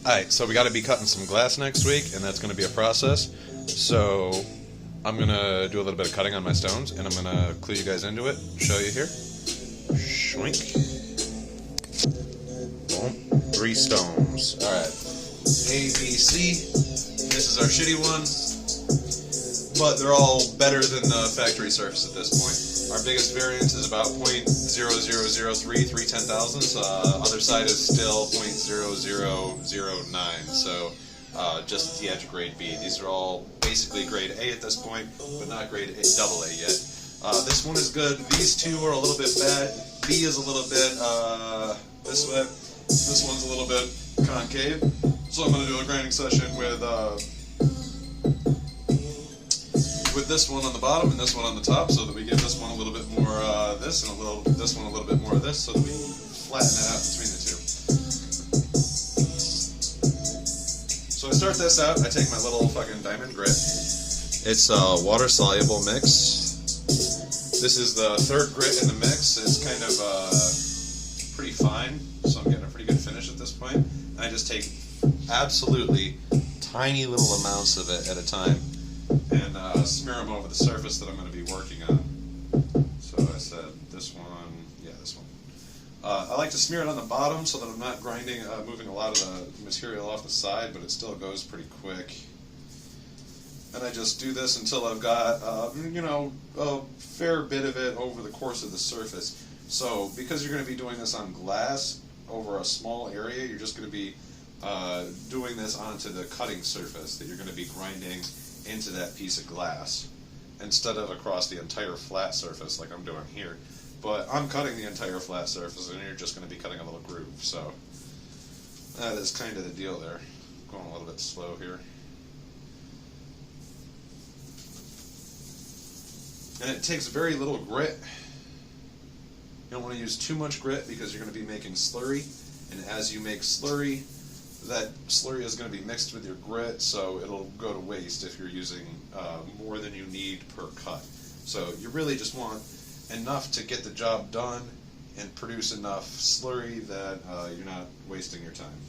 Alright, so we got to be cutting some glass next week, and that's going to be a process. So I'm going to do a little bit of cutting on my stones, and I'm going to clue you guys into it, show you here. Shwink. Boom. 3 stones. Alright. A, B, C. This is our shitty one. But they're all better than the factory surface at this point. Our biggest variance is about 0.0003, 3/10,000. Other side is still 0.0009. So just the edge of grade B. These are all basically grade A at this point, but not grade AA yet. This one is good. These two are a little bit bad. B is a little bit this way. This one's a little bit concave. So I'm going to do a grinding session with this one on the bottom and this one on the top, so that we give this one a little bit more this and this one a little bit more of this, so that we flatten it out between the two. So I start this out. I take my little fucking diamond grit. It's a water soluble mix. This is the 3rd grit in the mix. It's kind of pretty fine, so I'm getting a pretty good finish at this point. And I just take absolutely tiny little amounts of it at a time and smear them over the surface that I'm going to be working on. So I said this one, yeah, this one. I like to smear it on the bottom so that I'm not grinding, moving a lot of the material off the side, but it still goes pretty quick. And I just do this until I've got, a fair bit of it over the course of the surface. So because you're going to be doing this on glass over a small area, you're just going to be doing this onto the cutting surface that you're going to be grinding into that piece of glass instead of across the entire flat surface like I'm doing here. But I'm cutting the entire flat surface and you're just going to be cutting a little groove. So that is kind of the deal there. Going a little bit slow here. And it takes very little grit. You don't want to use too much grit because you're going to be making slurry, and as you make slurry, that slurry is going to be mixed with your grit, so it'll go to waste if you're using more than you need per cut. So you really just want enough to get the job done and produce enough slurry that you're not wasting your time.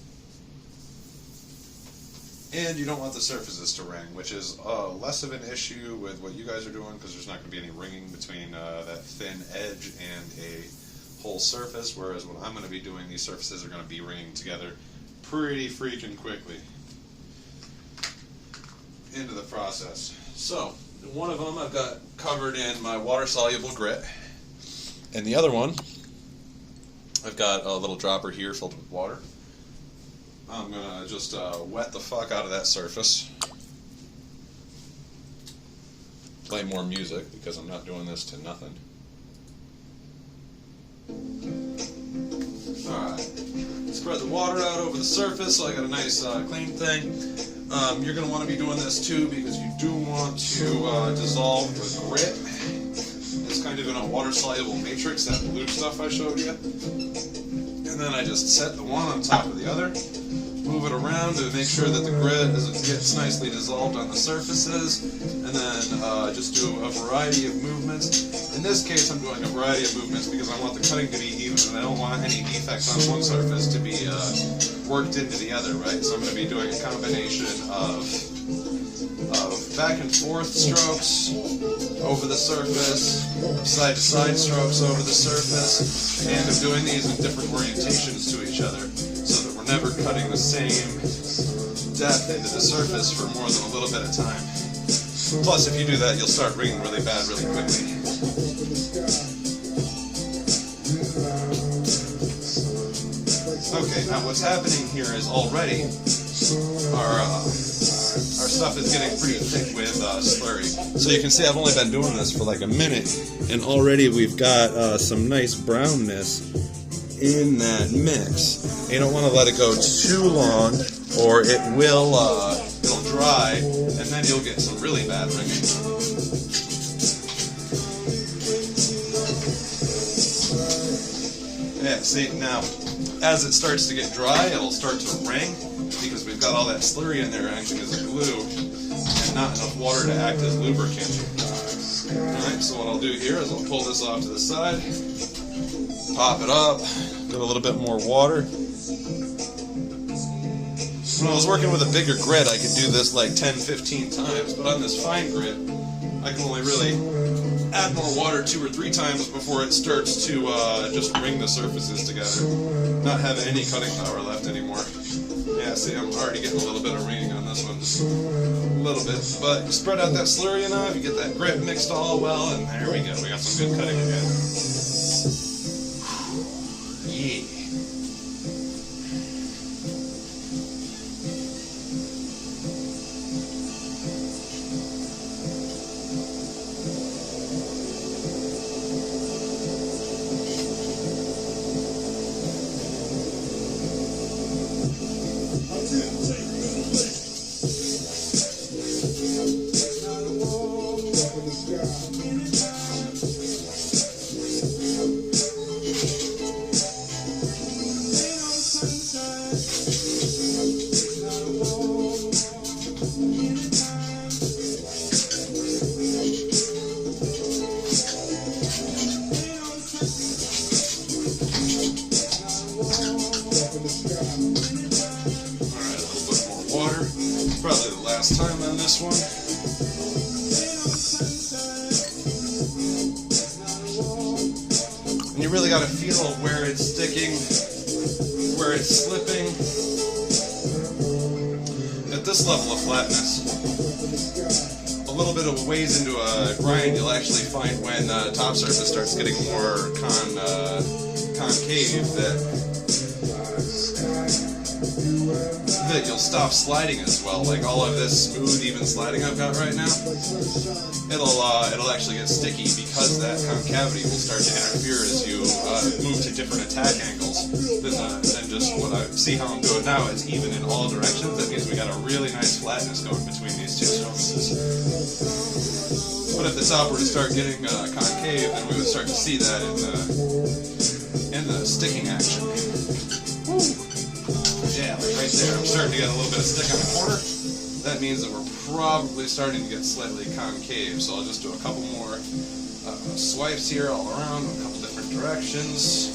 And you don't want the surfaces to ring, which is less of an issue with what you guys are doing because there's not going to be any ringing between that thin edge and a whole surface, whereas what I'm going to be doing, these surfaces are going to be ringing together pretty freaking quickly into the process. So, one of them I've got covered in my water-soluble grit, and the other one I've got a little dropper here filled with water. I'm going to just wet the fuck out of that surface. Play more music because I'm not doing this to nothing. Alright. Spread the water out over the surface so I got a nice clean thing. You're going to want to be doing this too because you do want to dissolve the grit. It's kind of in a water-soluble matrix, that blue stuff I showed you. And then I just set the one on top of the other. Move it around to make sure that the grit gets nicely dissolved on the surfaces, and then just do a variety of movements. In this case, I'm doing a variety of movements because I want the cutting to be even, and I don't want any defects on one surface to be worked into the other, right? So I'm going to be doing a combination of back and forth strokes over the surface, side to side strokes over the surface, and of doing these in different orientations to each other, so that we're never cutting the same depth into the surface for more than a little bit of time. Plus, if you do that, you'll start ringing really bad really quickly. Okay, now what's happening here is already our stuff is getting pretty thick with slurry. So you can see I've only been doing this for like a minute, and already we've got some nice brownness in that mix. You don't want to let it go too long, or it will it'll dry, and then you'll get some really bad ringing. Yeah, see, now, as it starts to get dry, it'll start to ring, because we've got all that slurry in there acting as a glue, and not enough water to act as lubricant. Alright, so what I'll do here is I'll pull this off to the side, pop it up, get a little bit more water, When I was working with a bigger grit, I could do this like 10, 15 times, but on this fine grit, I can only really add more water 2 or 3 times before it starts to just wring the surfaces together, not having any cutting power left anymore. Yeah, see, I'm already getting a little bit of wringing on this one, just a little bit. But you spread out that slurry enough, you get that grit mixed all well, and there we go. We got some good cutting again. Yeah. Probably the last time on this one. And you really got to feel where it's sticking, where it's slipping. At this level of flatness, a little bit of a ways into a grind, you'll actually find when top surface starts getting more concave that you'll stop sliding as well. Like all of this smooth, even sliding I've got right now, it'll actually get sticky because that concavity will start to interfere as you move to different attack angles than just what I see how I'm doing now. It's even in all directions. That means we got a really nice flatness going between these two surfaces. But if the top were to start getting concave, then we would start to see that in the sticking action. Woo. Yeah, like right there, I'm starting to get a little bit of stick on the corner. That means that we're probably starting to get slightly concave, so I'll just do a couple more swipes here all around, a couple different directions.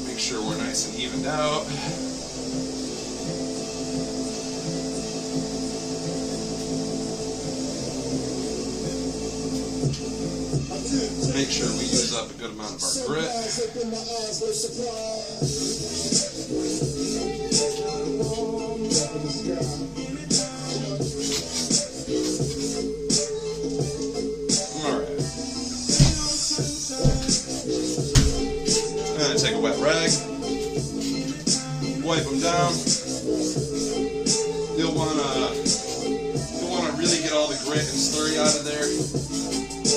Make sure we're nice and evened out. Make sure we use up a good amount of our grit. Alright. And take a wet rag. Wipe them down. You'll wanna really get all the grit and slurry out of there.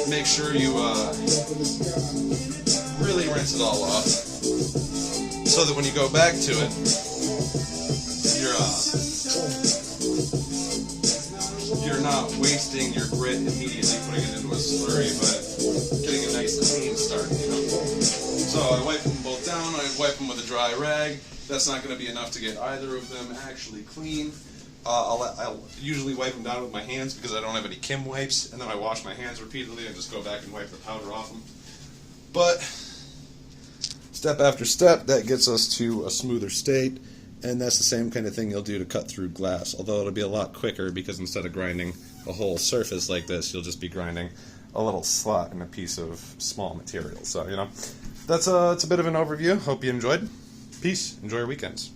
Make sure you really rinse it all off, so that when you go back to it, you're not wasting your grit immediately putting it into a slurry, but getting a nice clean start, you know. So I wipe them both down. I wipe them with a dry rag. That's not going to be enough to get either of them actually clean. I'll usually wipe them down with my hands because I don't have any Kim wipes, and then I wash my hands repeatedly and just go back and wipe the powder off them. But step after step, that gets us to a smoother state, and that's the same kind of thing you'll do to cut through glass, although it'll be a lot quicker because instead of grinding a whole surface like this, you'll just be grinding a little slot in a piece of small material. So, you know, that's it's a bit of an overview. Hope you enjoyed. Peace. Enjoy your weekends.